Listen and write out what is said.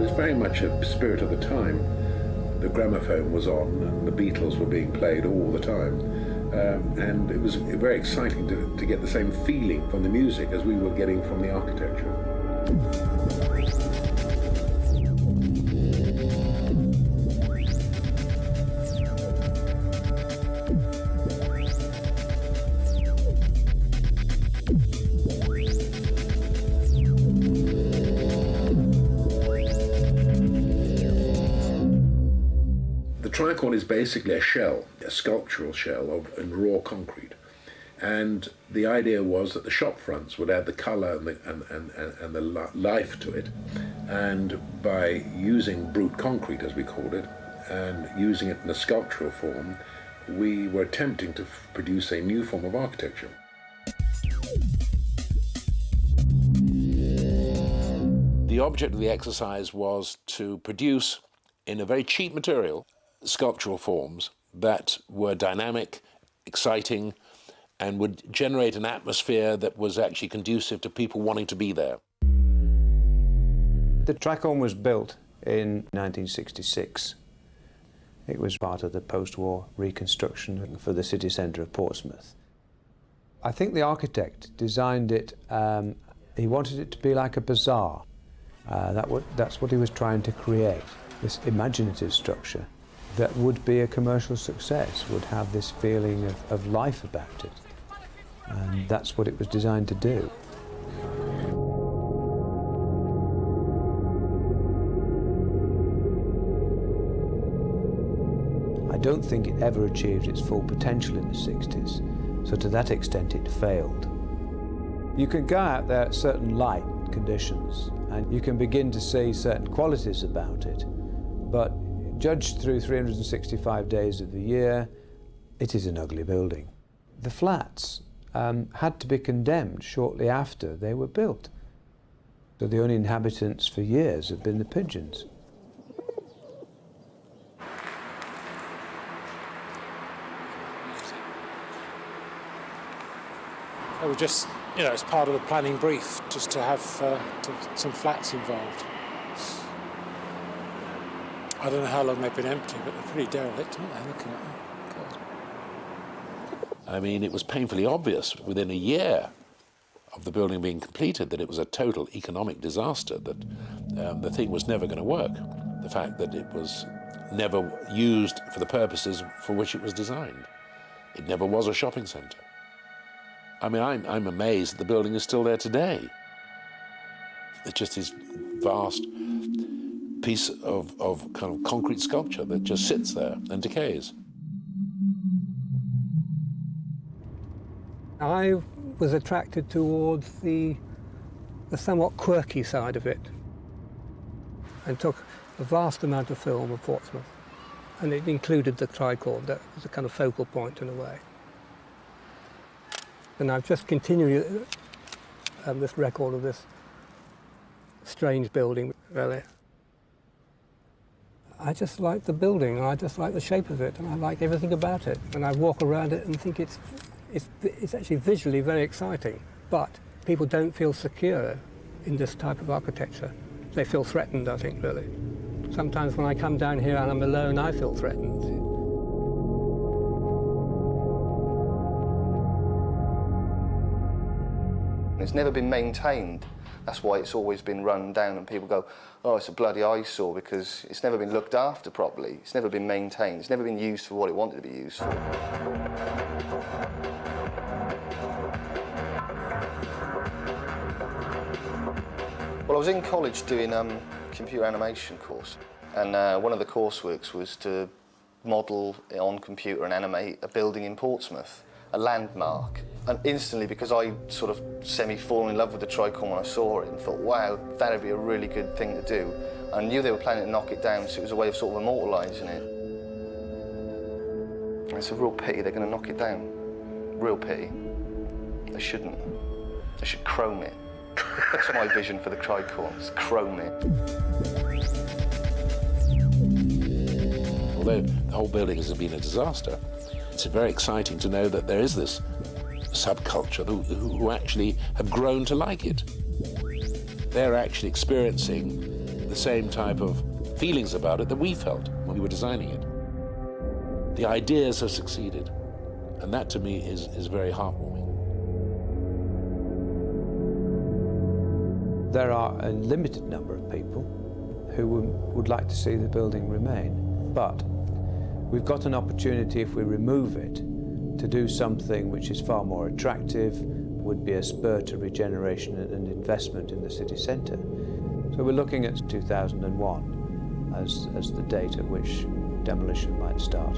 was very much a spirit of the time. The gramophone was on and the Beatles were being played all the time. And it was very exciting to get the same feeling from the music as we were getting from the architecture. The Tricorn is basically a shell, a sculptural shell in raw concrete. And the idea was that the shop fronts would add the colour and the life to it. And by using brute concrete, as we called it, and using it in a sculptural form, we were attempting to produce a new form of architecture. The object of the exercise was to produce, in a very cheap material, sculptural forms that were dynamic, exciting, and would generate an atmosphere that was actually conducive to people wanting to be there. The Tricorn was built in 1966. It was part of the post-war reconstruction for the city centre of Portsmouth. I think the architect designed it, he wanted it to be like a bazaar. That's what he was trying to create, this imaginative structure that would be a commercial success, would have this feeling of life about it. And that's what it was designed to do. I don't think it ever achieved its full potential in the 60s, so to that extent it failed. You can go out there at certain light conditions and you can begin to see certain qualities about it, but judged through 365 days of the year, it is an ugly building. The flats had to be condemned shortly after they were built. So the only inhabitants for years have been the pigeons. It was just, it's part of the planning brief, just to have some flats involved. I don't know how long they've been empty, but they're pretty derelict, aren't they, looking at them? God. I mean, it was painfully obvious within a year of the building being completed that it was a total economic disaster, that the thing was never going to work. The fact that it was never used for the purposes for which it was designed. It never was a shopping centre. I mean, I'm amazed that the building is still there today. It's just this vast piece of kind of concrete sculpture that just sits there and decays. I was attracted towards the somewhat quirky side of it and took a vast amount of film of Portsmouth, and it included the Tricorn. That was a kind of focal point in a way. And I've just continued this record of this strange building, really. I just like the building, I just like the shape of it, and I like everything about it. And I walk around it and think it's actually visually very exciting, but people don't feel secure in this type of architecture. They feel threatened, I think, really. Sometimes when I come down here and I'm alone, I feel threatened. It's never been maintained. That's why it's always been run down and people go, oh, it's a bloody eyesore, because it's never been looked after properly. It's never been maintained. It's never been used for what it wanted to be used for. Well, I was in college doing a computer animation course, and one of the courseworks was to model on computer and animate a building in Portsmouth, a landmark. And instantly, because I sort of semi-fallen in love with the Tricorn when I saw it and thought, wow, that'd be a really good thing to do. I knew they were planning to knock it down, so it was a way of sort of immortalising it. And it's a real pity they're going to knock it down. Real pity. They shouldn't. They should chrome it. That's my vision for the Tricorn, is chrome it. Although the whole building has been a disaster, it's very exciting to know that there is this subculture who actually have grown to like it. They're actually experiencing the same type of feelings about it that we felt when we were designing it. The ideas have succeeded, and that to me is very heartwarming. There are a limited number of people who would like to see the building remain, but we've got an opportunity, if we remove it, to do something which is far more attractive, would be a spur to regeneration and investment in the city centre. So we're looking at 2001 as the date at which demolition might start.